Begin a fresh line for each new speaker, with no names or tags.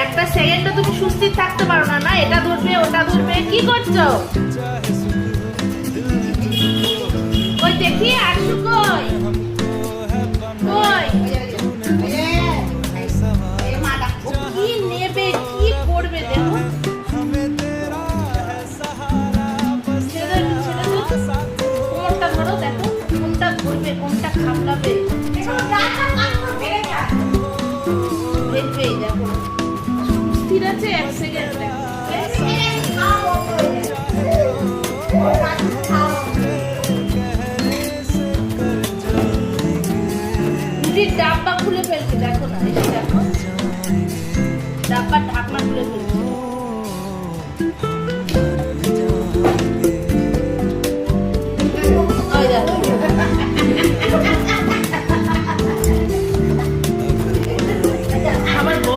একটা সেকেন্ডও তুমি সুস্থির থাকতে পারো না। না এটা ধরবে ওটা ধরবে, কি করছো? ওই দেখি আশু কই কই ও কি নেবে কি করবে দেখো। ছেড়ে দাও, ছেড়ে দাও। কোনটা ধরো দেখো, কোনটা ধরবে কোনটা খামলাবে দেখবে। দেখো স্থির আছে এক সেকেন্ড। ডাব্বা খুলে ফেলবে।